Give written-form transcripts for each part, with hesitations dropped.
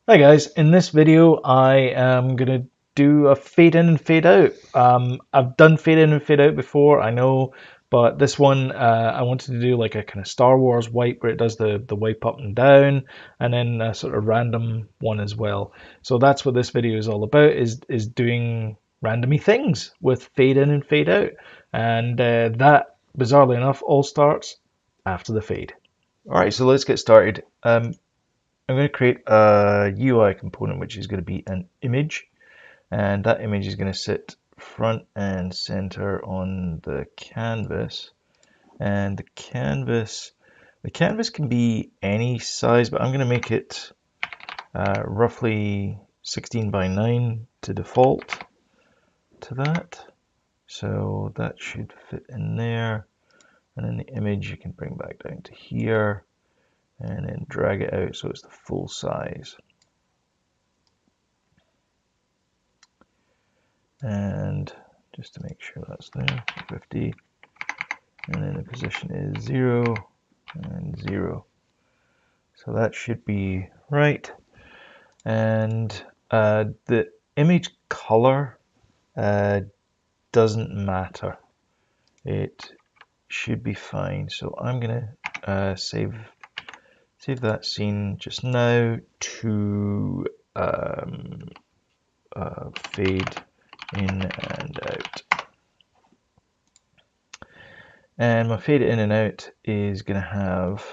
Hi guys, in this video I am going to do a fade in and fade out. I've done fade in and fade out before, I know, but this one I wanted to do like a kind of Star Wars wipe where it does the wipe up and down, and then a sort of random one as well. So that's what this video is all about, is doing randomy things with fade in and fade out. And that, bizarrely enough, all starts after the fade. Alright, so let's get started. I'm going to create a UI component which is going to be an image, and that image is going to sit front and center on the canvas. And the canvas can be any size, but I'm going to make it roughly 16 by 9 to default to that. So that should fit in there. And then the image you can bring back down to here and then drag it out so it's the full size. And just to make sure that's there, 50, and then the position is 0 and 0. So that should be right. And the image color doesn't matter. It should be fine. So I'm gonna save that scene just now to fade in and out. And my fade in and out is going to have,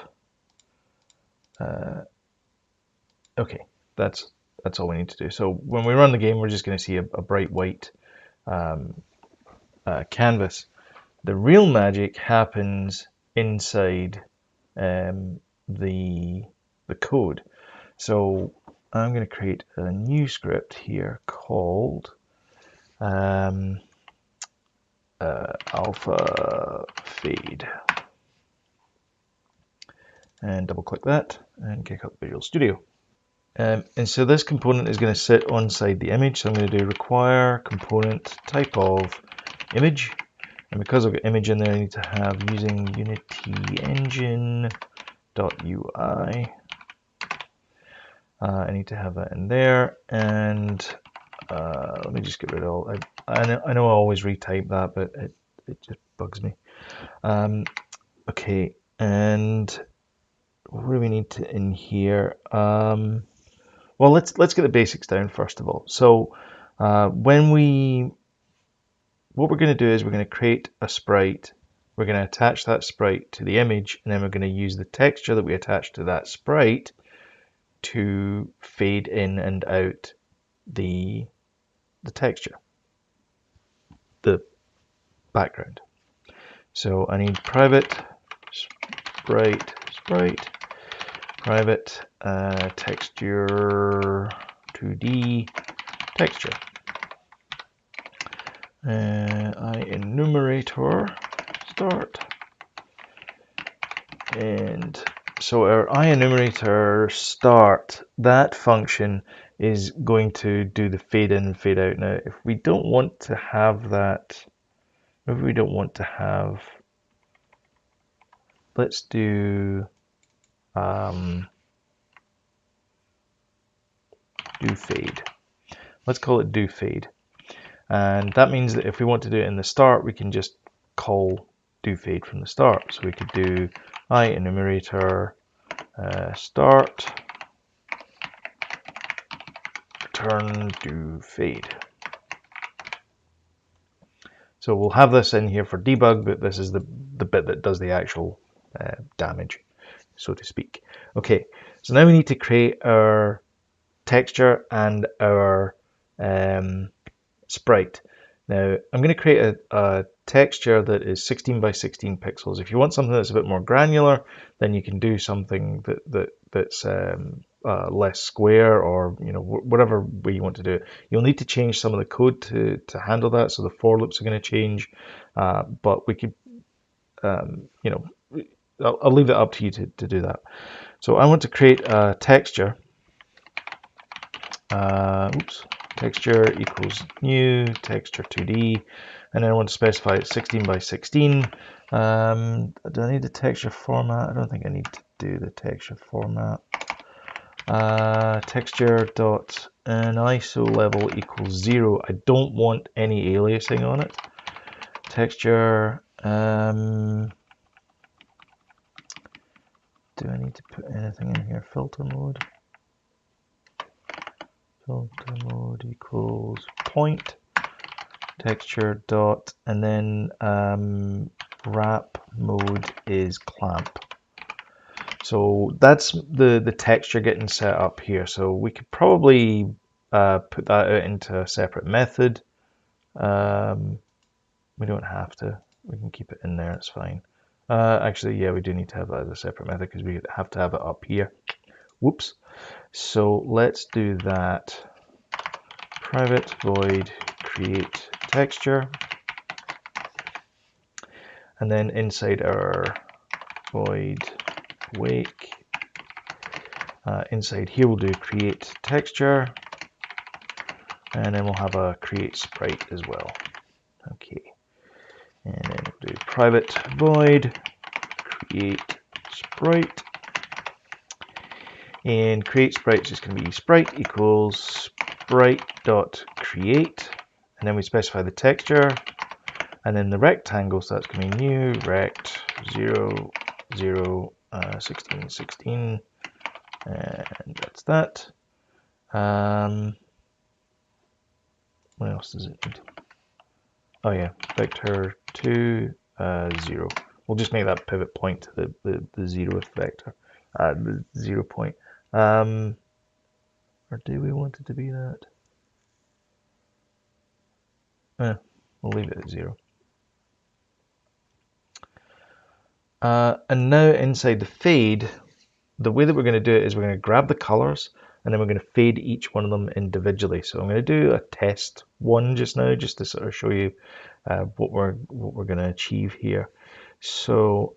okay, that's all we need to do. So when we run the game, we're just going to see a bright white canvas. The real magic happens inside the code. So I'm going to create a new script here called alpha fade, and double click that and kick up Visual Studio. And so this component is going to sit on side the image. So I'm going to do require component type of image, and because I've got image in there, I need to have using Unity engine.ui. I need to have that in there, and let me just get rid of all. I know I always retype that, but it just bugs me. Okay, and what do we need to in here? Well, let's get the basics down first of all. So what we're going to do is we're going to create a sprite. We're going to attach that sprite to the image, and then we're going to use the texture that we attach to that sprite to fade in and out the texture, the background. So I need private sprite private texture 2D texture. I enumerator start, and so our enumerator start, that function is going to do the fade in and fade out. Now, if we don't want to have that, maybe we don't want to have, let's do do fade. Let's call it do fade. And that means that if we want to do it in the start, we can just call do fade from the start. So we could do enumerator start return do fade. So we'll have this in here for debug, but this is the bit that does the actual damage, so to speak. Okay, so now we need to create our texture and our sprite. Now I'm going to create a texture that is 16 by 16 pixels. If you want something that's a bit more granular, then you can do something that's less square, or whatever way you want to do it. You'll need to change some of the code to handle that, so the for loops are going to change, but we could I'll leave it up to you to do that. So I want to create a texture. Texture equals new texture 2D, and then I want to specify it 16 by 16. Do I need the texture format? I don't think I need to do the texture format. Texture dot an ISO level equals 0. I don't want any aliasing on it. Texture, do I need to put anything in here? Filter mode. Filter mode equals point. Texture dot, and then wrap mode is clamp. So that's the texture getting set up here. So we could probably put that out into a separate method. We don't have to. We can keep it in there. It's fine. Actually, yeah, we do need to have that as a separate method because we have to have it up here. Whoops. So let's do that. Private void create texture. And then inside our void wake, inside here we'll do create texture, and then we'll have a create sprite as well. Okay, and then we'll do private void create sprite, and create sprite is just going to be sprite equals sprite dot create, and then we specify the texture, and then the rectangle, so that's going to be new rect 0 0 16 16, and that's that. What else does it need? Oh yeah, vector 2 0. We'll just make that pivot point to the 0th vector, the 0 point. Or do we want it to be that? We'll leave it at 0. And now inside the fade, the way that we're going to do it is we're going to grab the colors and then we're going to fade each one of them individually. So I'm going to do a test one just now, just to sort of show you what we're going to achieve here. So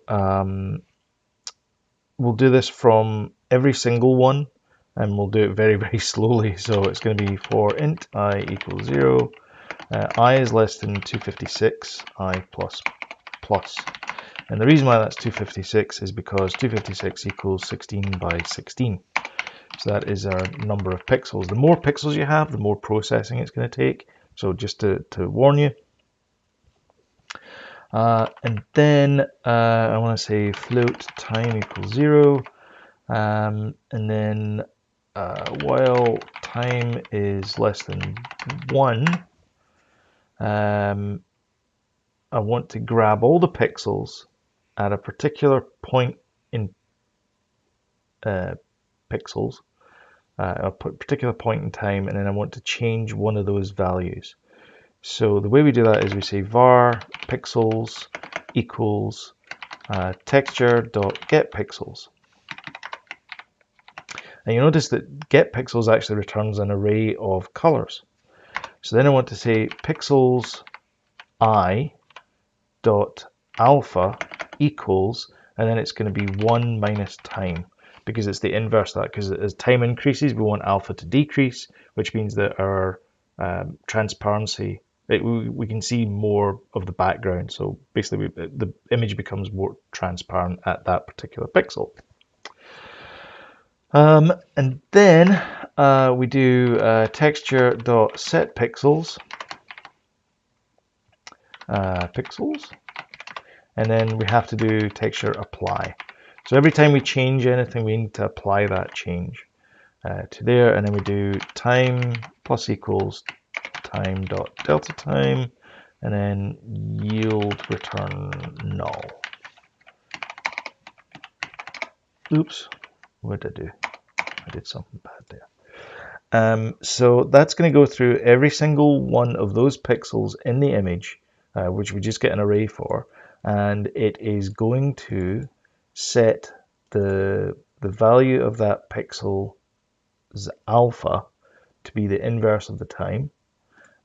we'll do this from every single one, and we'll do it very, very slowly. So it's going to be for int I equals 0, I is less than 256, I plus plus. And the reason why that's 256 is because 256 equals 16 by 16. So that is our number of pixels. The more pixels you have, the more processing it's going to take. So just to warn you. And then I want to say float time equals 0. And then while time is less than 1, I want to grab all the pixels at a particular point in pixels, a particular point in time, and then I want to change one of those values. So the way we do that is we say var pixels equals texture dot get pixels. And you notice that get pixels actually returns an array of colors. So then I want to say pixels I dot alpha equals, and then it's going to be 1 minus time, because it's the inverse of that, because as time increases we want alpha to decrease, which means that our transparency, we can see more of the background. So basically the image becomes more transparent at that particular pixel. And then we do texture dot set pixels, and then we have to do texture apply. So every time we change anything, we need to apply that change to there, and then we do time plus equals time dot delta time, and then yield return null. Oops, what did I do? I did something bad there. So that's going to go through every single one of those pixels in the image, which we just get an array for, and it is going to set the value of that pixel's alpha to be the inverse of the time,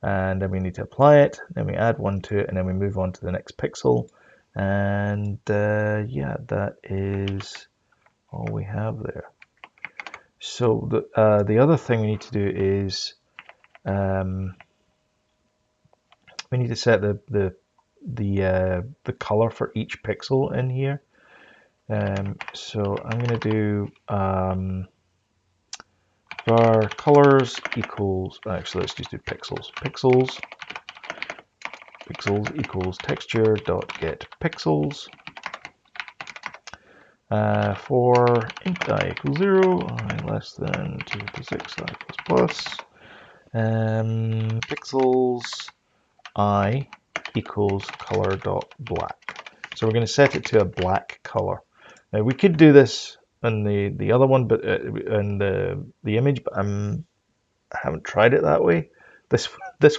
and then we need to apply it, then we add 1 to it, and then we move on to the next pixel, and yeah, that is all we have there. So the other thing we need to do is we need to set the color for each pixel in here. So I'm going to do var colors equals, actually let's just do pixels. Pixels equals texture dot get pixels. For int I equals 0, I less than 256, I plus. Pixels I equals color dot black. So we're going to set it to a black color. Now we could do this in the other one, but in the image, but I haven't tried it that way. This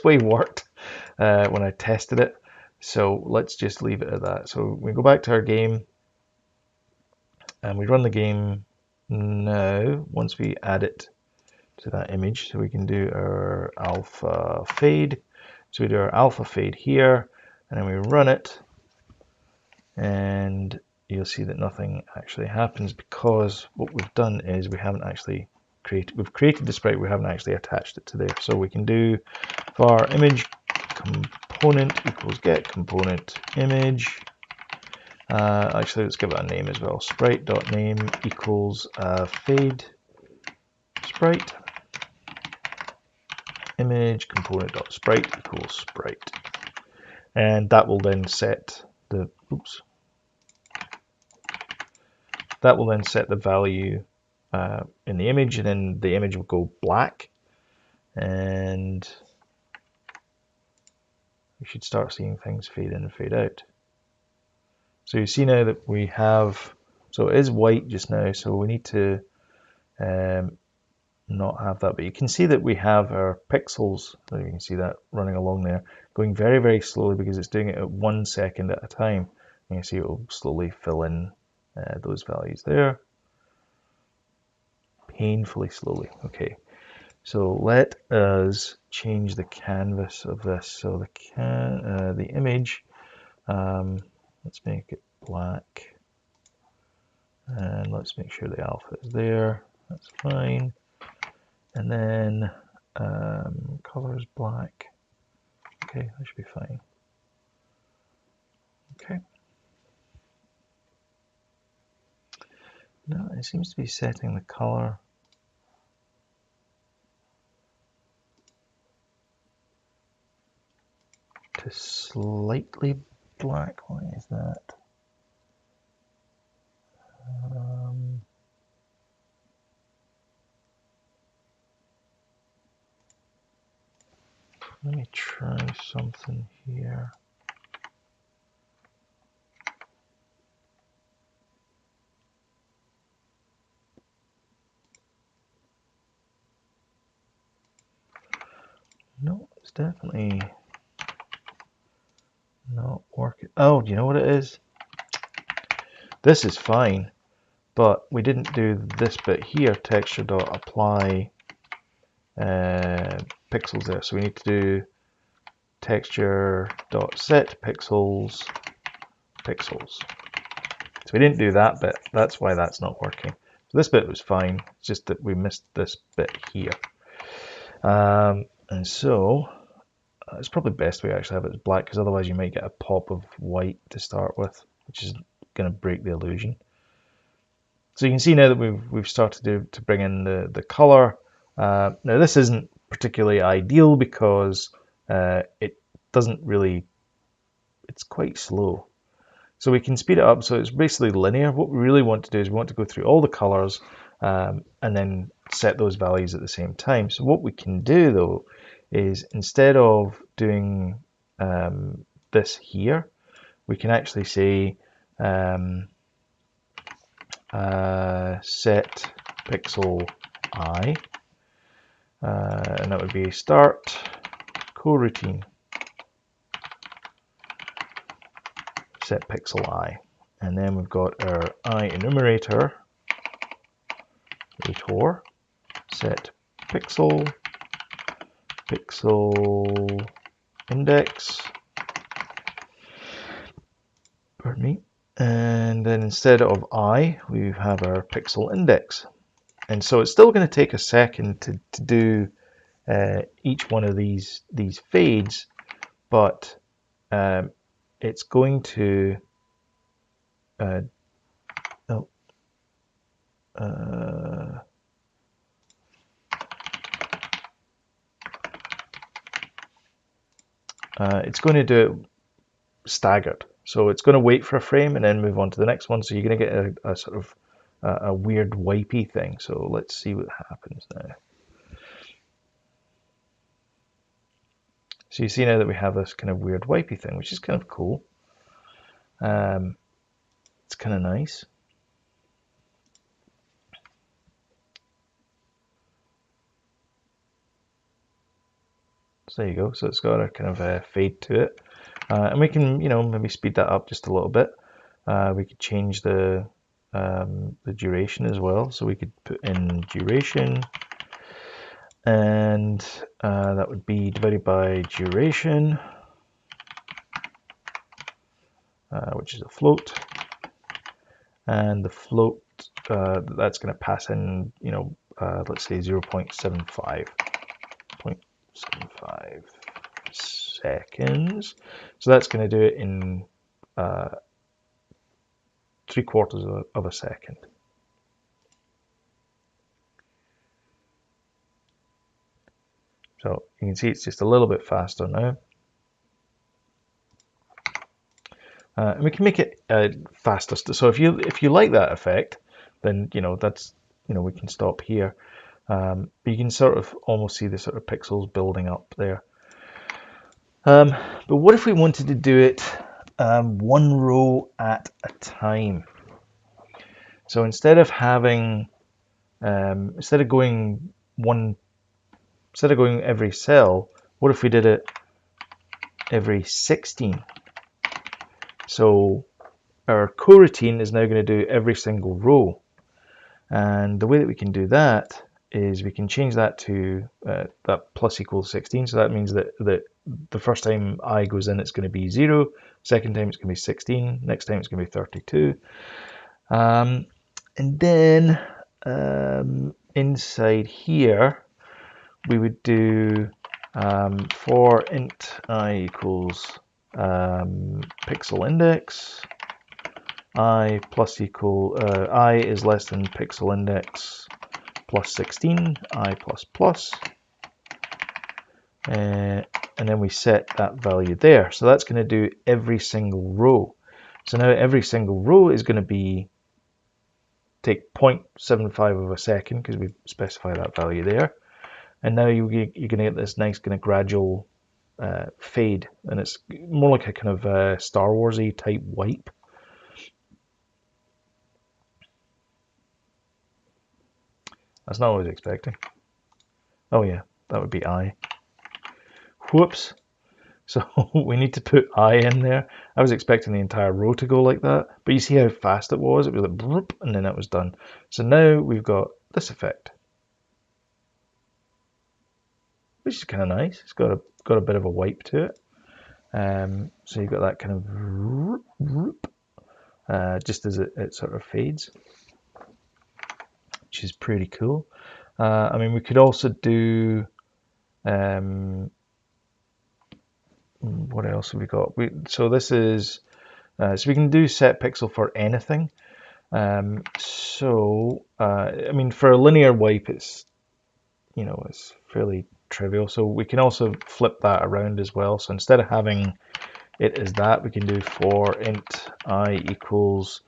way worked when I tested it. So let's just leave it at that. So we go back to our game and we run the game now once we add it to that image. So we can do our alpha fade. So we do our alpha fade here and then we run it and you'll see that nothing actually happens because what we've done is we haven't actually we've created the sprite, we haven't actually attached it to there. So we can do var image component equals get component image. Actually, let's give it a name as well. Sprite.name equals fade sprite. Image component.sprite equals sprite. And that will then set the value in the image, and then the image will go black, and you should start seeing things fade in and fade out. So you see now that we have, so it is white just now, so we need to not have that, but you can see that we have our pixels, so you can see that running along there, going very, very slowly because it's doing it at 1 second at a time. And you see it will slowly fill in those values there, painfully slowly. Okay, so let us change the canvas of this. So the image, let's make it black, and let's make sure the alpha is there. That's fine. And then color is black. Okay, that should be fine. Okay. No, it seems to be setting the color to slightly black. Why is that? Let me try something here. No, it's definitely not working. Oh, do you know what it is? This is fine, but we didn't do this bit here, texture.apply pixels there. So we need to do texture.set pixels. So we didn't do that bit. That's why that's not working. So this bit was fine. It's just that we missed this bit here. And so it's probably best we actually have it as black, because otherwise you might get a pop of white to start with, which is going to break the illusion. So you can see now that we've started to bring in the color. Now this isn't particularly ideal because it doesn't really, it's quite slow. So we can speed it up, so it's basically linear. What we really want to do is we want to go through all the colors and then set those values at the same time. So what we can do though is, instead of doing this here, we can actually say set pixel I, and that would be start coroutine set pixel I, and then we've got our I enumerator set pixel index, pardon me, and then instead of I we have our pixel index. And so it's still going to take a second to do each one of these fades, but it's going to it's going to do it staggered. So it's going to wait for a frame and then move on to the next one. So you're going to get a sort of a weird wipey thing. So let's see what happens now. So you see now that we have this kind of weird wipey thing, which is kind of cool. It's kind of nice. So there you go. So it's got a kind of a fade to it. And we can, maybe speed that up just a little bit. We could change the duration as well. So we could put in duration, and that would be divided by duration, which is a float. And the float, that's going to pass in, let's say 0.75 seconds. So that's going to do it in 3/4 of a second. So you can see it's just a little bit faster now. And we can make it faster. So if you like that effect, then that's we can stop here. But you can sort of almost see the sort of pixels building up there. But what if we wanted to do it one row at a time? So instead of having instead of going every cell, what if we did it every 16? So our coroutine is now going to do every single row. And the way that we can do that is we can change that to that plus equals 16. So that means that the first time I goes in, it's going to be 0. Second time, it's going to be 16. Next time, it's going to be 32. And then inside here, we would do for int I equals pixel index, I plus equal I is less than pixel index plus 16, I plus plus, and then we set that value there. So that's going to do every single row. So now every single row is going to be take 0.75 of a second because we specify that value there. And now you're going to get this nice kind of gradual fade, and it's more like a kind of Star Wars-y type wipe. That's not what I was expecting. Oh yeah, that would be I. Whoops. So we need to put I in there. I was expecting the entire row to go like that, but you see how fast it was? It was like broop, and then it was done. So now we've got this effect, which is kind of nice. It's got a bit of a wipe to it. So you've got that kind of just as it sort of fades, which is pretty cool. I mean, we could also do what else have we got? So this is so we can do set pixel for anything. I mean, for a linear wipe, it's it's fairly trivial. So we can also flip that around as well. So instead of having it as that, we can do for int I equals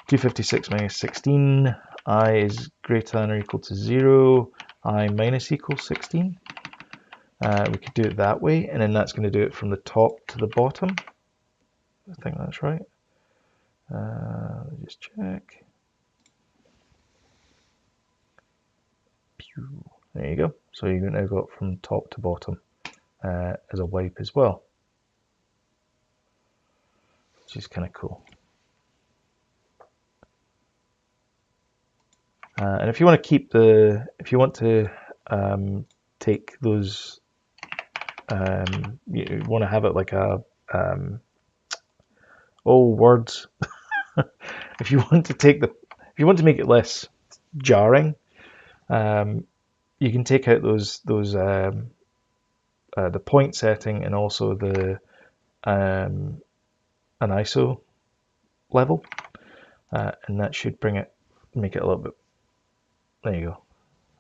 256 minus 16. I is greater than or equal to 0. I minus equals 16. We could do it that way, and then that's going to do it from the top to the bottom. I think that's right. Let's just check. There you go. So you've now got from top to bottom as a wipe as well, which is kind of cool. And if you want to keep if you want to take those, you want to have it like a, words. If you want to make it less jarring, you can take out those the point setting and also the an ISO level, and that should make it a little bit. There you go.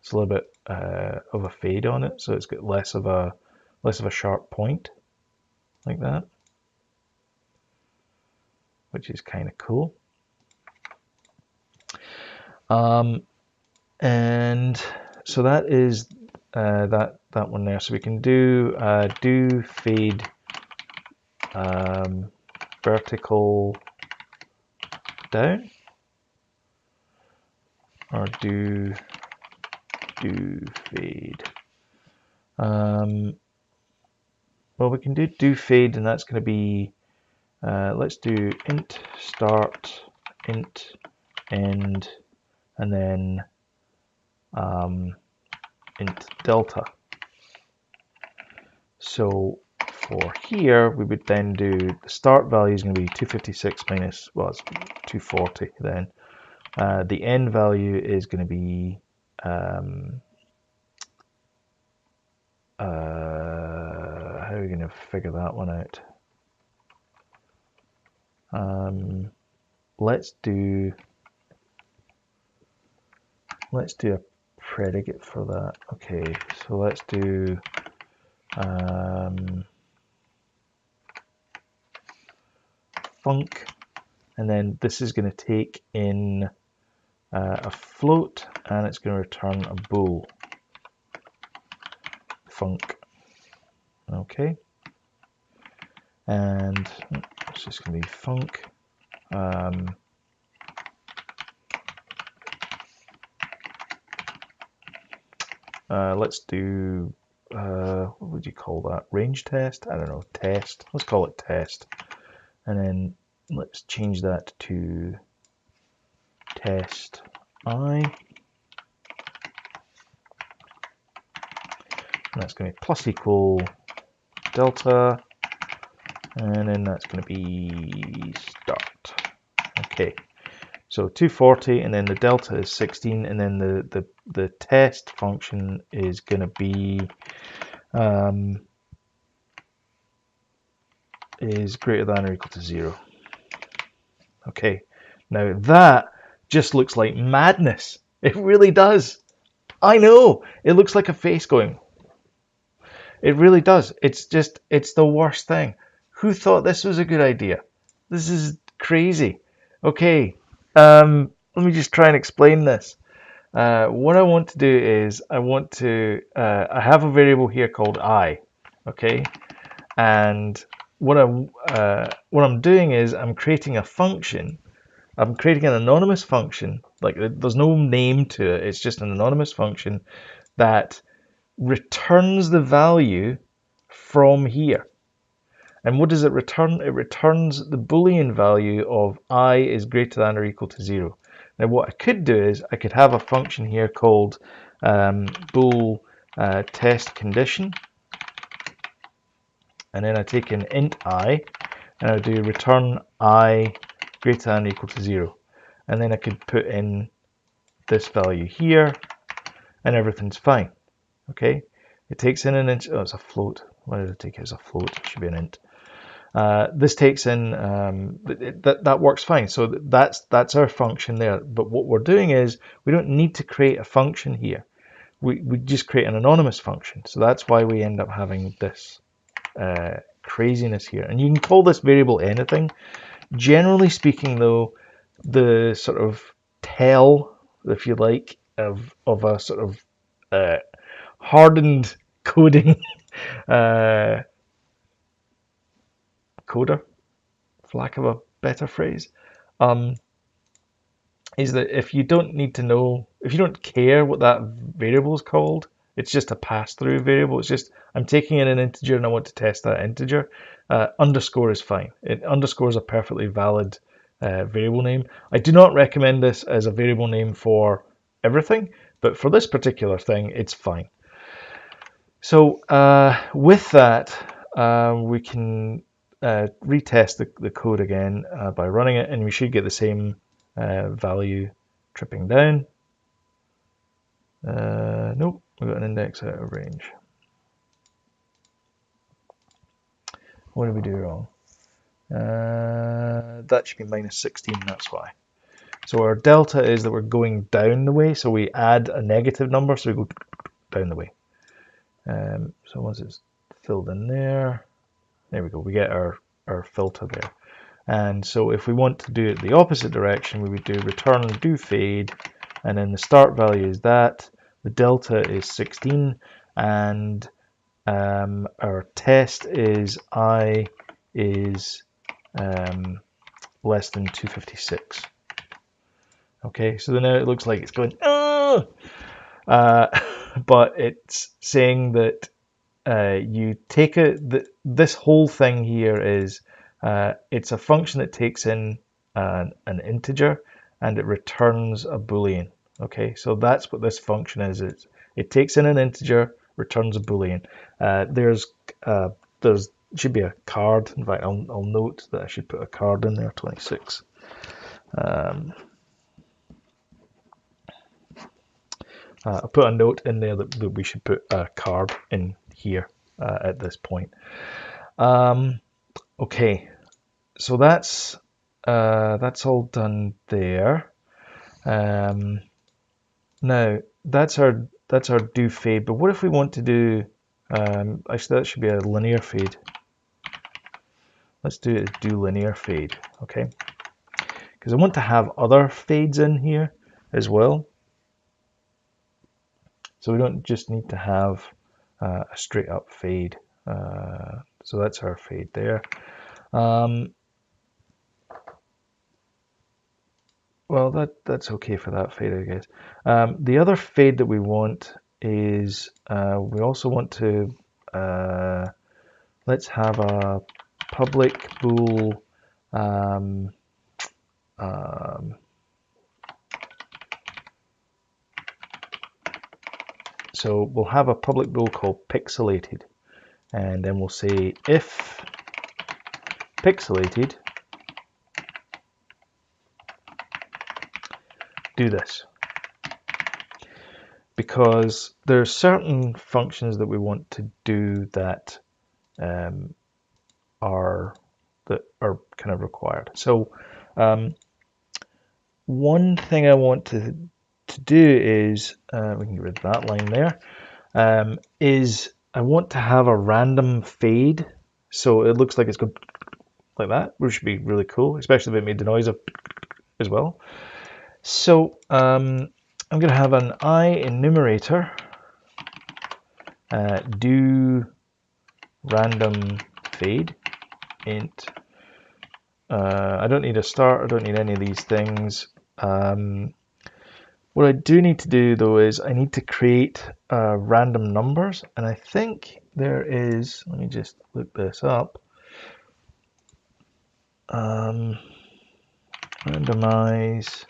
It's a little bit of a fade on it, so it's got less of a sharp point. like that, which is kind of cool. And so that is that one there. So we can do fade vertical down, or do fade. Well, we can do fade, and that's going to be let's do int start, int end, and then int delta. So for here, we would then do the start value is going to be 256 minus, well, it's 240 then. The end value is going to be how are we going to figure that one out? Let's do a predicate for that. Okay, so let's do func, and then this is going to take in a float, and it's going to return a bool. Func. Okay, and it's just going to be func. Let's do what would you call that? Range test? I don't know. Test. Let's call it test, and then let's change that to test I. And that's going to be plus equal delta, and then that's going to be start. Okay, so 240, and then the delta is 16, and then the test function is going to be is greater than or equal to 0. Okay, now that just looks like madness. It really does. I know, it looks like a face going. It really does. It's the worst thing. Who thought this was a good idea? This is crazy. Okay, let me just try and explain this. What I want to do is I have a variable here called I, okay, and what I'm doing is I'm creating a function. I'm creating an anonymous function. Like, there's no name to it. It's just an anonymous function that returns the value from here. And what does it return? It returns the Boolean value of I is greater than or equal to 0. Now what I could do is I could have a function here called bool test condition, and then I take an int I, and I do return I greater than or equal to 0. And then I could put in this value here, and everything's fine. Okay, it takes in an int. Oh, it's a float. Why did I take it as a float? It should be an int. This takes in that works fine. So that's our function there. But what we're doing is we don't need to create a function here. We just create an anonymous function. So that's why we end up having this craziness here. And you can call this variable anything. Generally speaking, though, the sort of tell, if you like, of a sort of hardened coding coder, for lack of a better phrase, is that if you don't need to know, if you don't care what that variable is called, it's just a pass-through variable. It's just, I'm taking in an integer and I want to test that integer. Underscore is fine. Underscore is a perfectly valid variable name. I do not recommend this as a variable name for everything, but for this particular thing, it's fine. So with that, we can retest the code again by running it, and we should get the same value tripping down. Nope, we've got an index out of range. What did we do wrong? That should be minus 16, that's why. So our delta is that we're going down the way, so we add a negative number, so we go down the way. So once it's filled in there, There we go. We get our filter there. And so if we want to do it the opposite direction, we would do return do fade, and then the start value is that, the delta is 16, and our test is I is less than 256. Okay, so now it looks like it's going, but it's saying that you take this whole thing here is it's a function that takes in an integer and it returns a boolean. Okay, so that's what this function is. It takes in an integer, returns a boolean. There's should be a card. In fact, I'll note that I should put a card in there. 26. I'll put a note in there that we should put a card in here at this point. Okay, so that's all done there. Now that's our do fade. But what if we want to do? Actually, that should be a linear fade. Let's do it as do linear fade. Okay, because I want to have other fades in here as well. So we don't just need to have a straight up fade. So that's our fade there. Well, that's okay for that fade, I guess. The other fade that we want is we also want to let's have a public bool. So we'll have a public bool called pixelated, and then we'll say if pixelated, do this. Because there are certain functions that we want to do that are kind of required. So one thing I want to do is we can get rid of that line there. Is I want to have a random fade, so it looks like it's going like that, which would be really cool, especially if it made the noise of as well. So I'm going to have an I enumerator do random fade int. I don't need a start, I don't need any of these things. What I do need to do though is I need to create random numbers, and I think there is, let me just look this up, randomize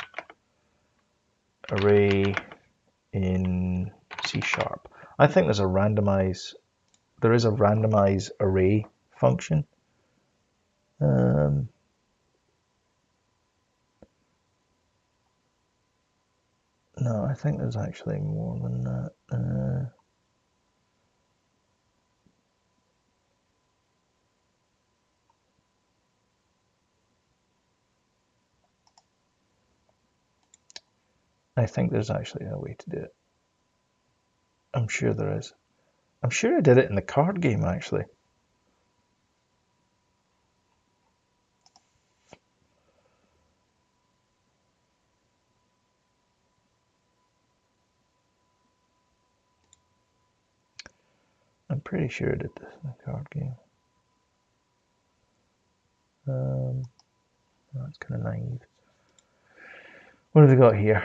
array in C#. I think there is a randomize array function. No, I think there's actually more than that. I think there's actually a way to do it. I'm sure there is. I'm sure I did it in the card game, actually. I'm pretty sure I did this in the card game. That's kind of naive. What have we got here?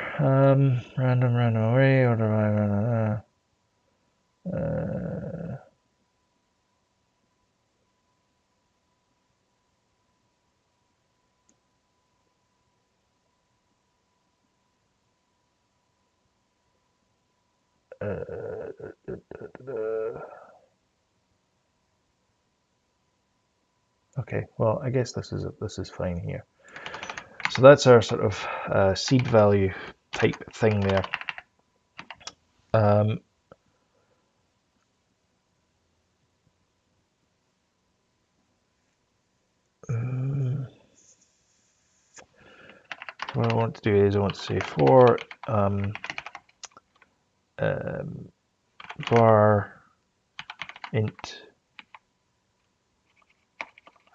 Random array, order by random. Okay, well, I guess this is fine here. So that's our sort of seed value type thing there. What I want to do is I want to say for var int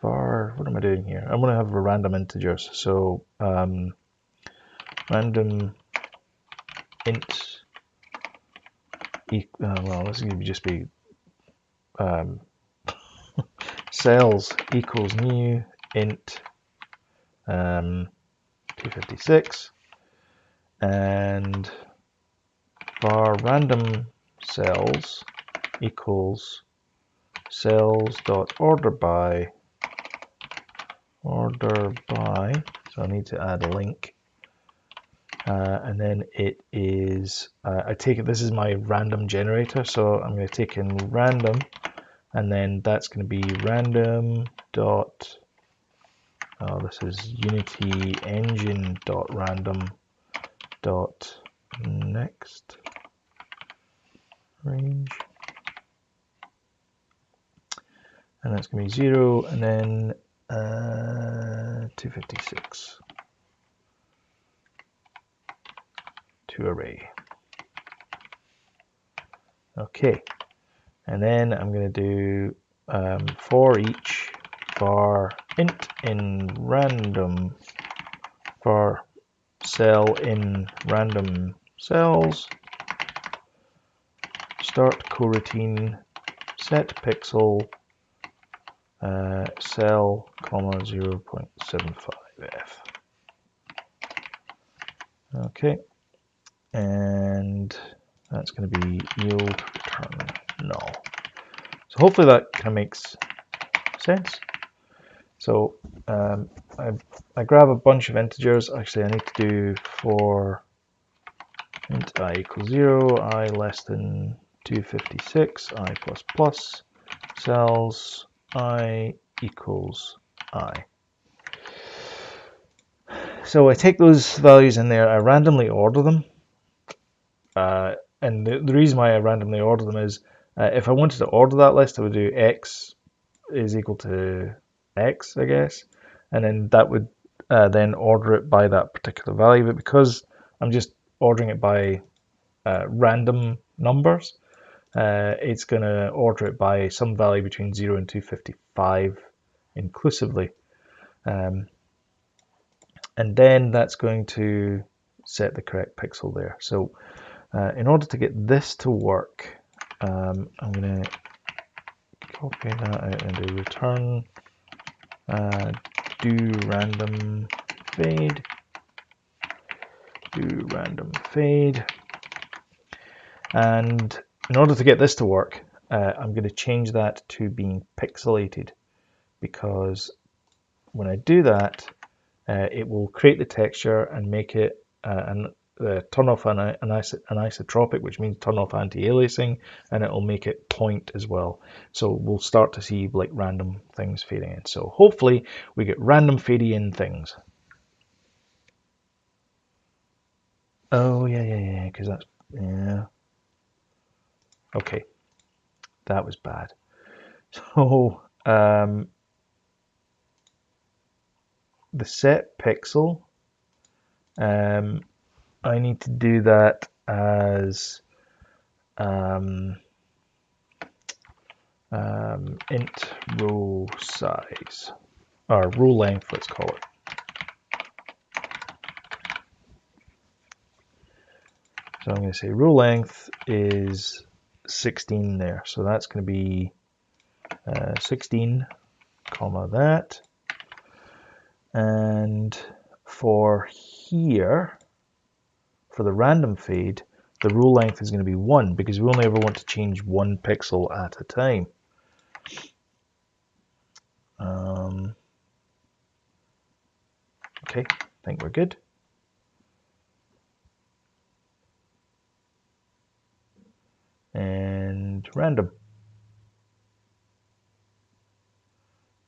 var, what am I doing here? I'm going to have a random integers. So random int, well, this is going to just be cells equals new int 256, and var random cells equals cells dot order by, so I need to add a link, and then it is, I take it this is my random generator, so I'm going to take in random, and then that's going to be random dot, this is unity engine dot random dot next range, and that's going to be 0, and then 256 to array. Okay, and then I'm going to do for each var int in random, var cell in random cells, start coroutine, set pixel, cell, comma 0.75f. Okay, and that's going to be yield return null. So hopefully that kind of makes sense. So I grab a bunch of integers. Actually, I need to do for int I equals 0, I less than 256, I plus plus, cells I equals I. So I take those values in there, I randomly order them, and the reason why I randomly order them is if I wanted to order that list, I would do x is equal to x, I guess, and then that would then order it by that particular value. But because I'm just ordering it by random numbers, it's going to order it by some value between 0 and 255 inclusively. And then that's going to set the correct pixel there. So in order to get this to work, I'm going to copy that out and do return do random fade, and in order to get this to work, I'm going to change that to being pixelated, because when I do that, it will create the texture and make it turn off an anisotropic, which means turn off anti-aliasing, and it will make it point as well. So we'll start to see like random things fading in. So hopefully we get random fading in things. Oh yeah, because that's, yeah. Okay, that was bad. So the set pixel, I need to do that as int row size, or row length, let's call it. So I'm going to say row length is 16 there. So that's going to be 16, comma that. And for here, for the random fade, the row length is going to be 1, because we only ever want to change 1 pixel at a time. Okay, I think we're good. And random.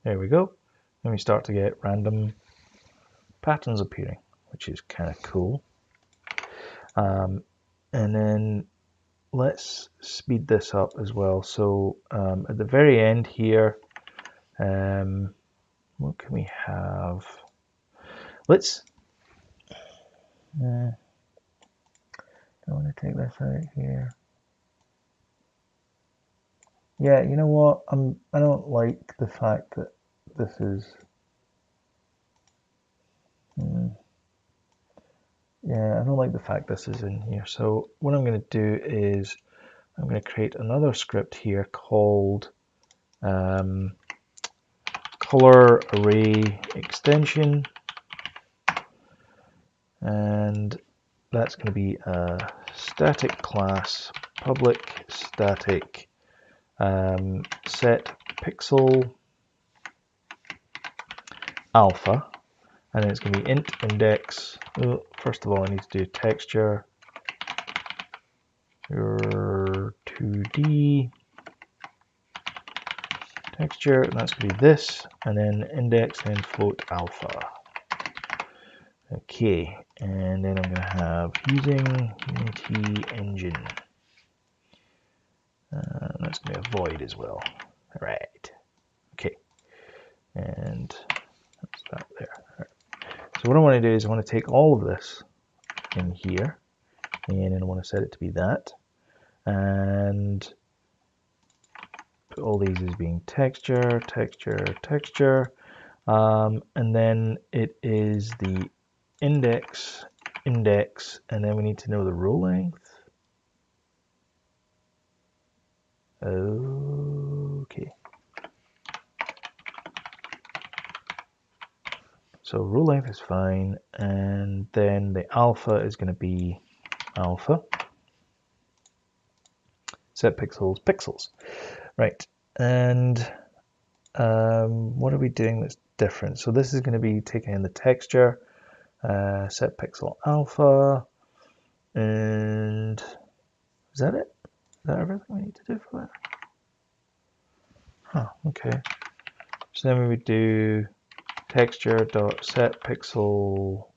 There we go. And we start to get random patterns appearing, which is kind of cool. And then let's speed this up as well. So at the very end here, what can we have? Let's, I want to take this out here. Yeah, you know what? I don't like the fact that this is, yeah, I don't like the fact this is in here. So what I'm going to do is I'm going to create another script here called color array extension, and that's going to be a static class, public static set pixel alpha, and then it's going to be int index. Oh, first of all, I need to do texture, your 2D texture, and that's going to be this, and then index and float alpha. Okay, and then I'm going to have using Unity engine. That's going to be a void as well. All right. Okay, and that's that there. Right. So what I want to do is I want to take all of this in here, and then I want to set it to be that, and put all these as being texture, texture, texture, and then it is the index, index, and then we need to know the row length. Okay. So row length is fine, and then the alpha is going to be alpha. Set pixels, pixels. Right, and what are we doing that's different? So this is going to be taking in the texture, set pixel alpha, and is that it? Is that everything we need to do for that? Huh, okay. So then we would do texture dot set pixel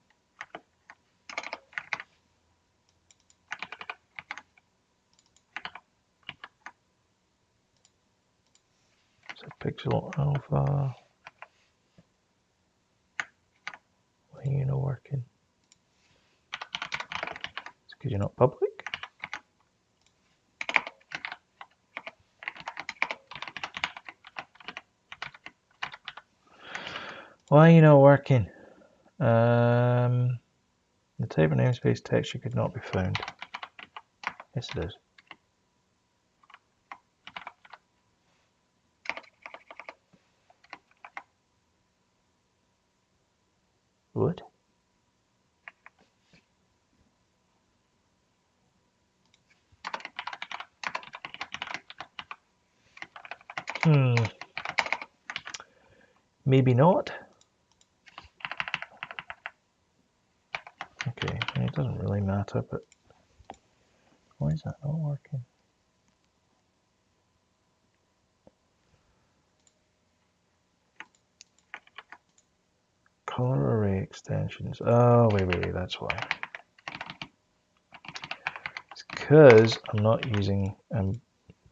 alpha. Why are you not working? It's because you're not public. Why are you not working? The type of namespace texture could not be found. Yes, it is. What? Maybe not. Okay, it doesn't really matter, but why is that not working? Color array extensions. Oh, wait, that's why. It's because I'm not using,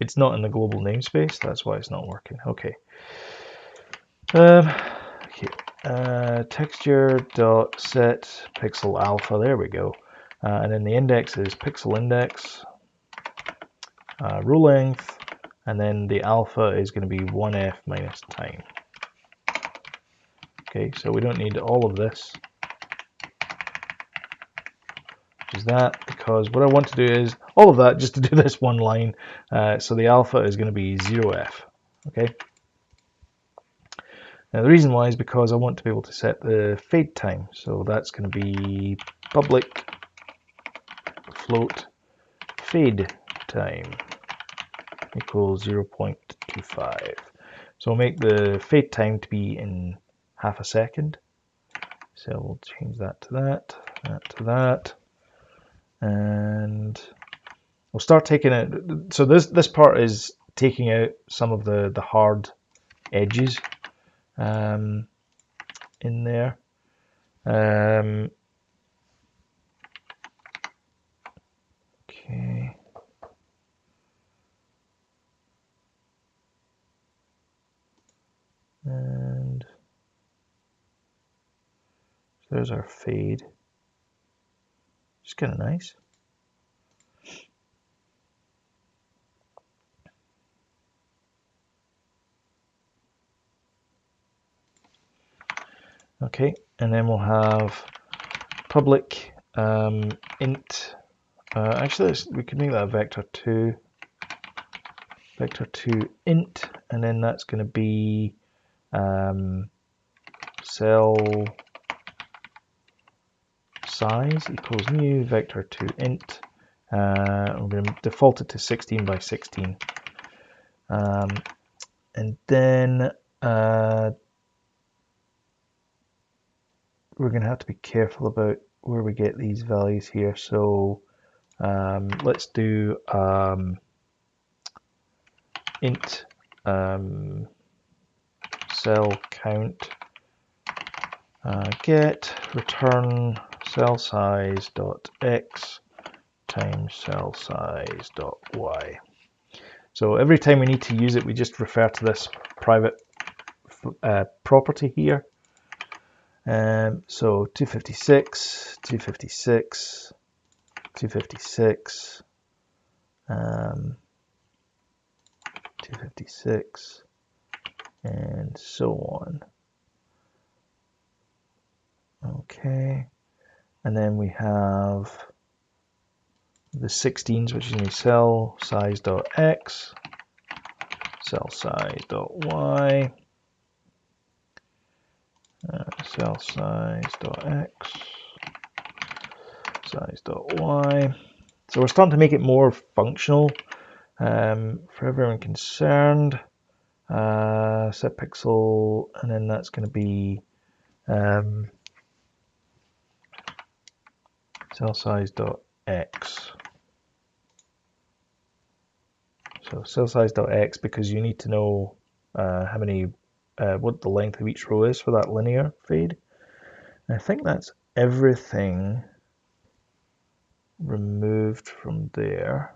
it's not in the global namespace, that's why it's not working. Okay. Okay. Texture dot set pixel alpha, there we go. And then the index is pixel index, row length, and then the alpha is going to be 1f minus time. Okay, so we don't need all of this, which is that, because what I want to do is all of that just to do this one line. So the alpha is going to be 0f. Okay. Now the reason why is because I want to be able to set the fade time. So that's going to be public float fade time equals 0.25. So we'll make the fade time to be in half a second. So we'll change that to that, that to that, and we'll start taking it. So this part is taking out some of the hard edges in there. Okay. And there's our fade. It's kind of nice. Okay, and then we'll have public int. Actually, we could make that a vector2 int, and then that's going to be cell size equals new vector2 int. I'm going to default it to 16 by 16. And then we're going to have to be careful about where we get these values here. So let's do int cell count get return cell size dot x times cell size dot y. So every time we need to use it, we just refer to this private property here. So 256, 256, 256, 256, and so on. Okay, and then we have the 16s, which is going to be cell size dot x, cell size dot y, cell size dot x, size dot y. So we're starting to make it more functional for everyone concerned. Set pixel, and then that's going to be cell size dot x. So cell size dot x, because you need to know how many what the length of each row is for that linear fade. And I think that's everything removed from there.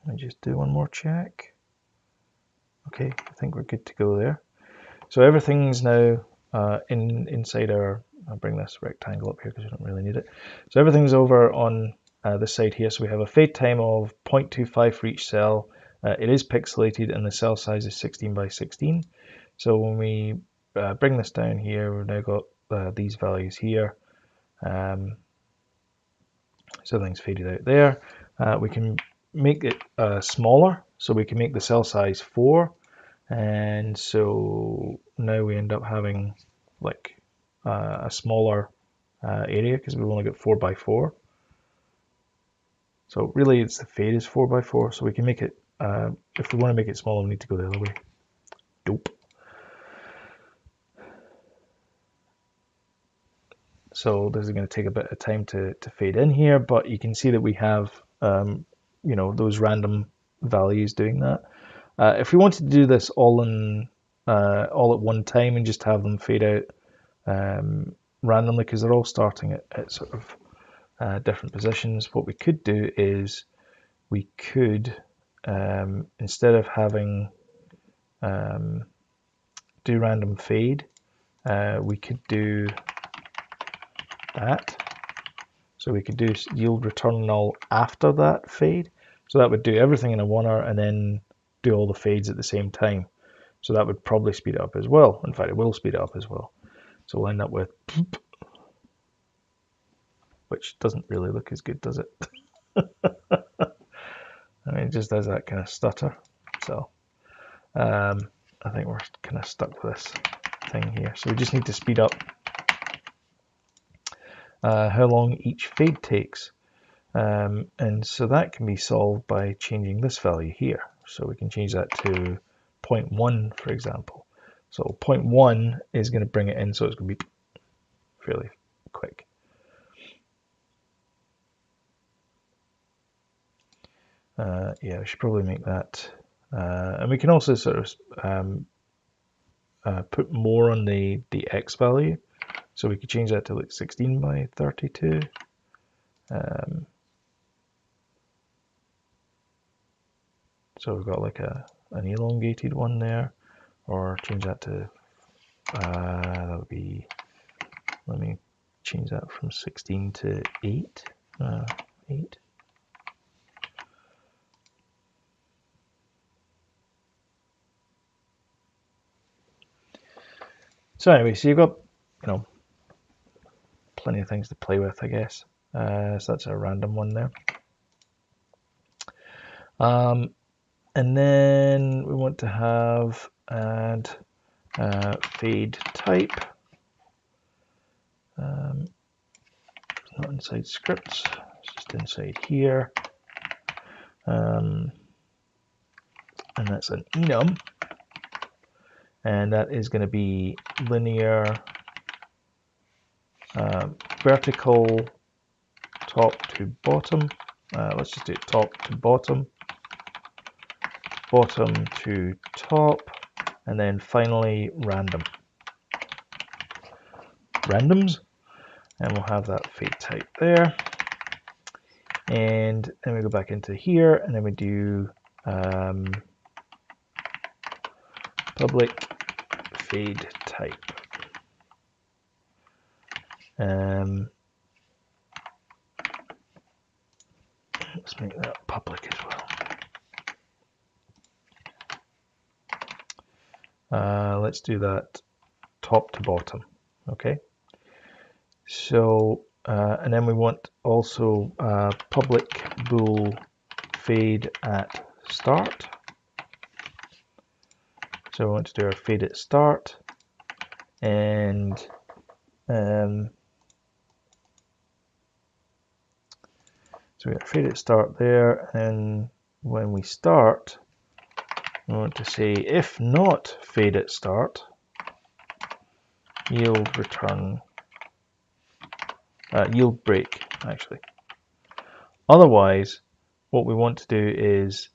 Let me just do one more check. Okay, I think we're good to go there. So everything's now inside our, I'll bring this rectangle up here because we don't really need it. So everything's over on this side here. So we have a fade time of 0.25 for each cell. It is pixelated and the cell size is 16 by 16. So when we bring this down here, we've now got these values here. So everything's faded out there. We can make it smaller. So we can make the cell size 4. And so now we end up having like a smaller area because we've only got 4 by 4. So really it's the fade is 4 by 4. So we can make it, if we want to make it smaller, we need to go the other way. Dope. So this is going to take a bit of time to fade in here, but you can see that we have, you know, those random values doing that. If we wanted to do this all at one time and just have them fade out randomly, because they're all starting at sort of different positions, what we could do is we could, instead of having do random fade, we could do that. So we could do yield return null after that fade. So that would do everything in a oneer and then do all the fades at the same time. So that would probably speed it up as well. In fact, it will speed it up as well. So we'll end up with, which doesn't really look as good, does it? I mean, it just does that kind of stutter. So I think we're kind of stuck with this thing here. So we just need to speed up how long each fade takes. And so that can be solved by changing this value here. So we can change that to 0.1, for example. So 0.1 is going to bring it in, so it's going to be fairly quick. Yeah, we should probably make that. And we can also sort of put more on the x value. So we could change that to like 16 by 32. So we've got like an elongated one there, or change that to, that would be, let me change that from 16 to 8. 8. So anyway, so you've got, you know, plenty of things to play with, I guess. So that's a random one there. And then we want to have add fade type. It's not inside scripts, it's just inside here. And that's an enum. And that is going to be linear vertical top to bottom. Let's just do it top to bottom, bottom to top, and then finally random. Randoms, and we'll have that fade type there. And then we go back into here, and then we do public fade type. Let's make that public as well. Let's do that top to bottom. Okay. So, and then we want also public bool fade at start. So we want to do our fade at start, and so we got fade at start there, and when we start, we want to say if not fade at start, yield return, yield break actually. Otherwise, what we want to do is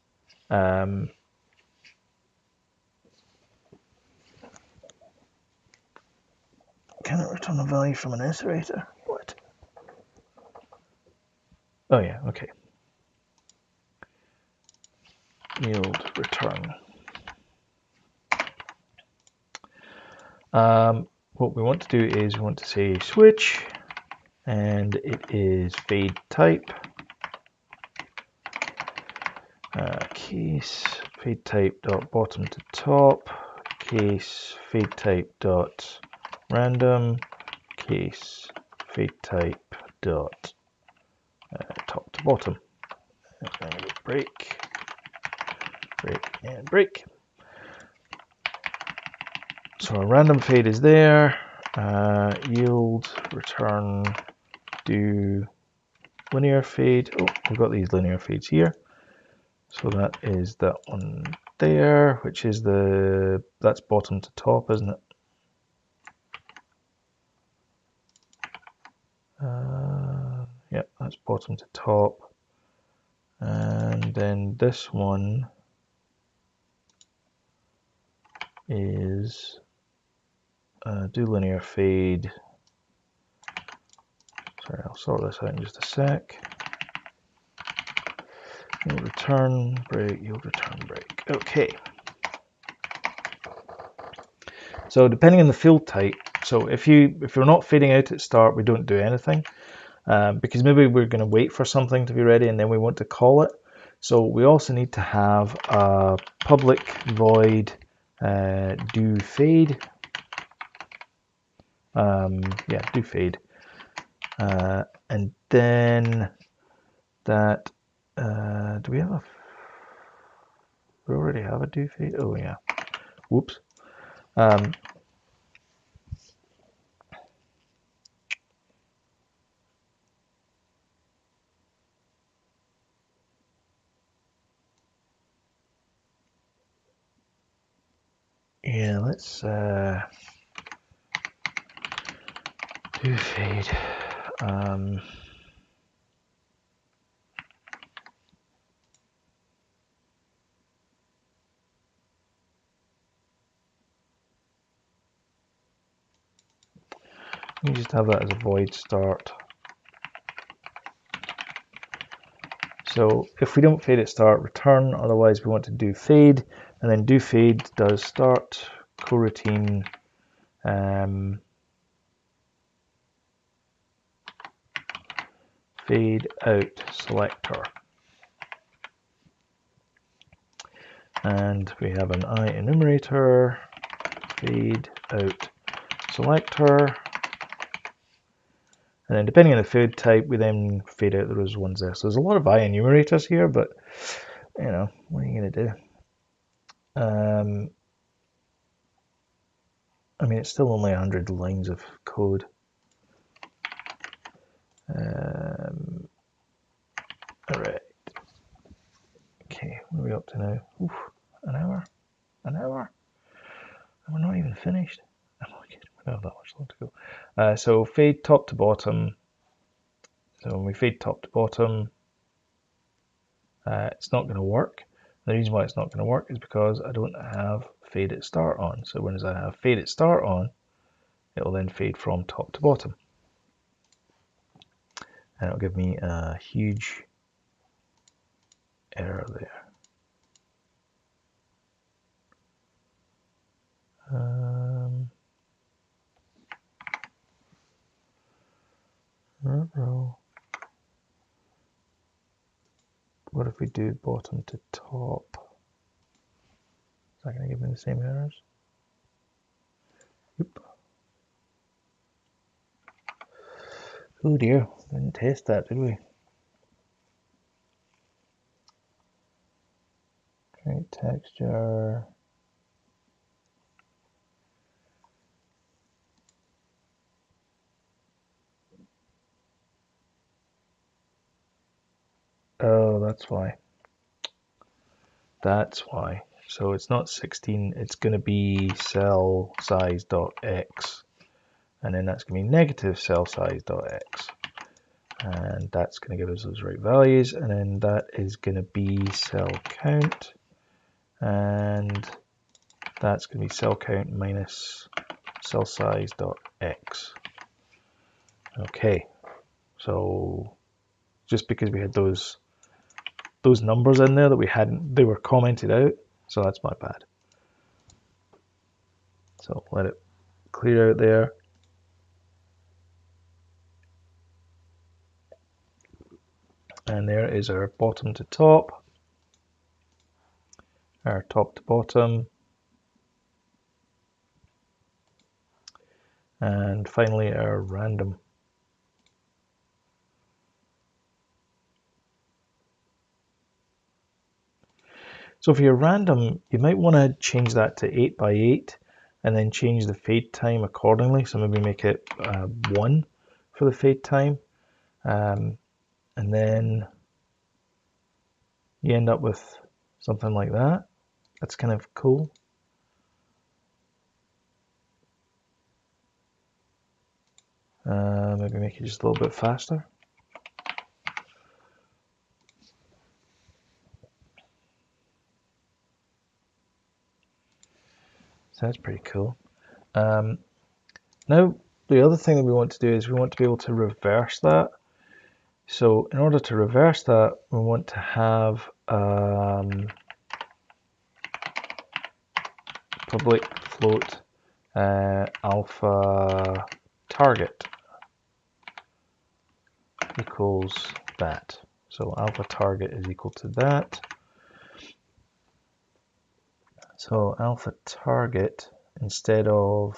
can it return a value from an iterator? What? Oh yeah, okay. Yield return. What we want to do is we want to say switch, and it is fade type. Case fade type dot bottom to top, case fade type dot random, case fade type dot top to bottom. And break, break, and break. So our random fade is there. Yield return do linear fade. Oh, we've got these linear fades here. So that is that one there, which is that's bottom to top, isn't it? Yep, that's bottom to top. And then this one is do linear fade. Sorry, I'll sort this out in just a sec. Yield return break, yield return break. Okay. So depending on the field type, so if you're not fading out at start, we don't do anything because maybe we're going to wait for something to be ready and then we want to call it. So we also need to have a public void do fade. Yeah, do fade, and then that. Do we have a? We already have a do fade. Oh yeah. Whoops. Yeah, let's do fade. You just have that as a void start. So if we don't fade at start, return. Otherwise, we want to do fade, and then do fade does start coroutine. Fade out selector. And we have an I enumerator, fade out selector, and then depending on the fade type, we then fade out those ones there. So there's a lot of enumerators here, but you know, what are you going to do? I mean, it's still only 100 lines of code. All right. Okay, what are we up to now? Oof, an hour? An hour? And we're not even finished. Oh my god, we don't have that much long to go. So fade top to bottom. So when we fade top to bottom, it's not going to work. The reason why it's not going to work is because I don't have fade at start on. So when I have fade at start on, it will then fade from top to bottom. And it'll give me a huge error there. What if we do bottom to top? Is that going to give me the same errors? Yep. Oh dear, didn't test that, did we? Create texture. Oh, that's why. That's why. So it's not 16, it's going to be cell size dot x, and then that's going to be negative cell size dot x, and that's going to give us those right values, and then that is going to be cell count, and that's going to be cell count minus cell size dot x. Okay, so just because we had those numbers in there that we hadn't, they were commented out, so that's my bad. So let it clear out there. And there is our bottom to top, our top to bottom, and finally our random. So for your random, you might want to change that to 8 by 8 and then change the fade time accordingly. So maybe make it 1 for the fade time. And then you end up with something like that. That's kind of cool. Maybe make it just a little bit faster. So that's pretty cool. Now, the other thing that we want to do is we want to be able to reverse that. So in order to reverse that, we want to have public float alpha target equals that. So alpha target is equal to that. So alpha target, instead of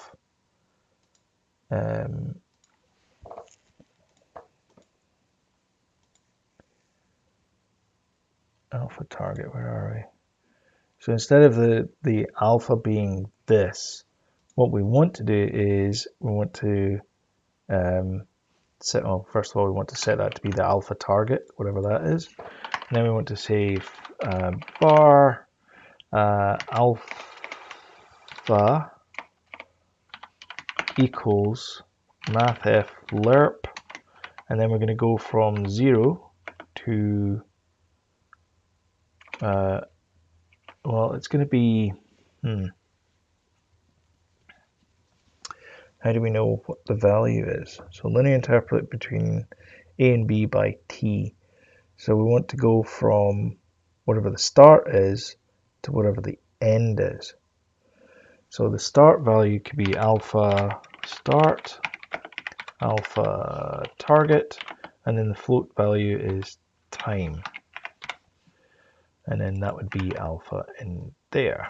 alpha target, where are we? So instead of the alpha being this, what we want to do is we want to set, well, first of all, we want to set that to be the alpha target, whatever that is. And then we want to say bar alpha equals mathf lerp, and then we're going to go from 0 to well, it's going to be how do we know what the value is? So linear interpolate between a and b by t. So we want to go from whatever the start is to whatever the end is. So the start value could be alpha start, alpha target, and then the float value is time. And then that would be alpha in there.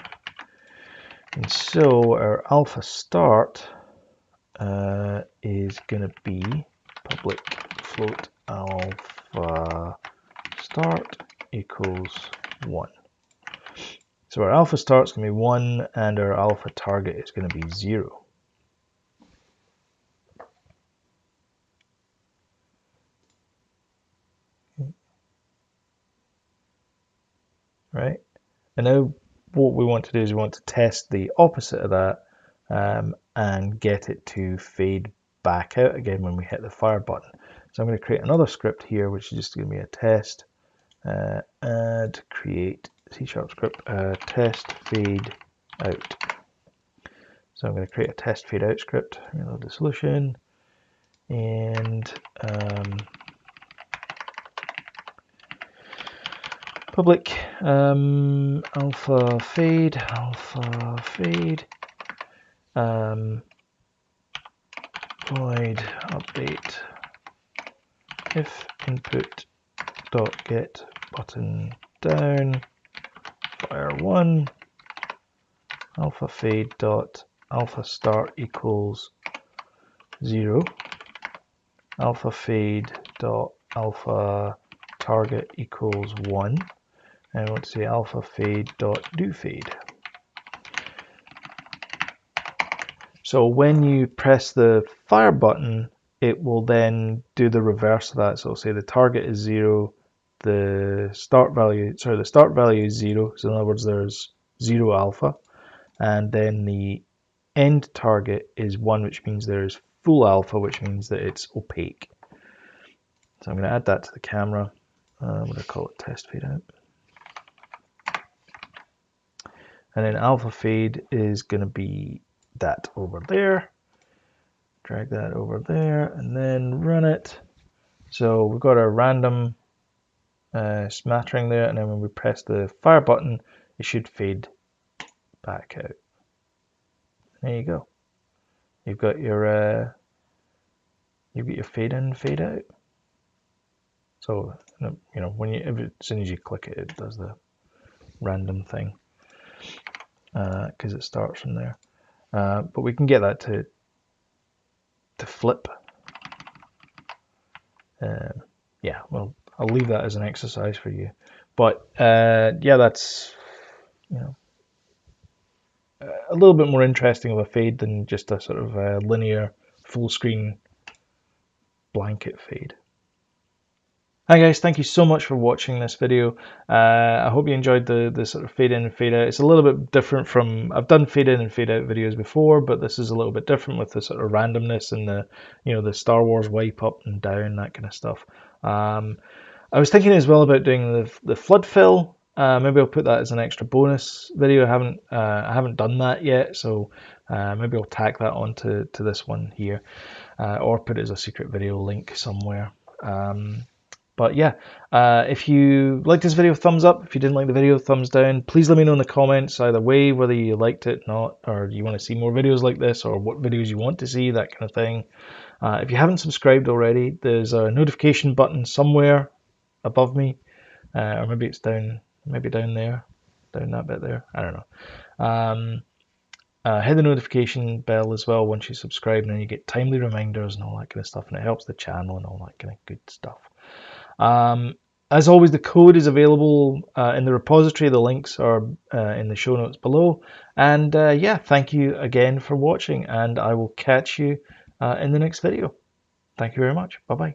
And so our alpha start is going to be public float alpha start equals 1. So our alpha start is going to be 1 and our alpha target is going to be 0. Right? And now what we want to do is we want to test the opposite of that and get it to fade back out again when we hit the fire button. So I'm going to create another script here, which is just going to be a test, add create C# script, test fade out. So I'm going to create a test fade out script, reload the solution, and public alpha fade, void update if input dot get button down fire 1 alpha fade dot alpha start equals 0 alpha fade dot alpha target equals 1 and I want to say alpha fade dot do fade. So when you press the fire button, it will then do the reverse of that. So it'll say the target is 0, the start value is 0. So in other words, there's 0 alpha, and then the end target is 1, which means there's full alpha, which means that it's opaque. So I'm going to add that to the camera. I'm going to call it test fade out. And then alpha fade is going to be that over there. Drag that over there and then run it. So we've got our random smattering there, and then when we press the fire button, it should fade back out. There you go. You've got your fade in, fade out. So you know as soon as you click it, it does the random thing because it starts from there. But we can get that to flip. Yeah, well, I'll leave that as an exercise for you. But yeah, that's a little bit more interesting of a fade than just a sort of linear full screen blanket fade. Hi guys, thank you so much for watching this video. I hope you enjoyed the sort of fade in and fade out. It's a little bit different from, I've done fade in and fade out videos before, but this is a little bit different with the sort of randomness and the Star Wars wipe up and down, that kind of stuff. I was thinking as well about doing the flood fill. Maybe I'll put that as an extra bonus video. I haven't done that yet, so maybe I'll tack that onto this one here, or put it as a secret video link somewhere. But yeah, if you liked this video, thumbs up. If you didn't like the video, thumbs down. Please let me know in the comments either way whether you liked it, not, or you want to see more videos like this, or what videos you want to see, that kind of thing. If you haven't subscribed already, there's a notification button somewhere above me, or maybe it's down there, down that bit there. I don't know. Hit the notification bell as well once you subscribe, and then you get timely reminders and all that kind of stuff, and it helps the channel and all that kind of good stuff. As always, the code is available in the repository. The links are in the show notes below. And yeah, thank you again for watching, and I will catch you in the next video. Thank you very much. Bye-bye.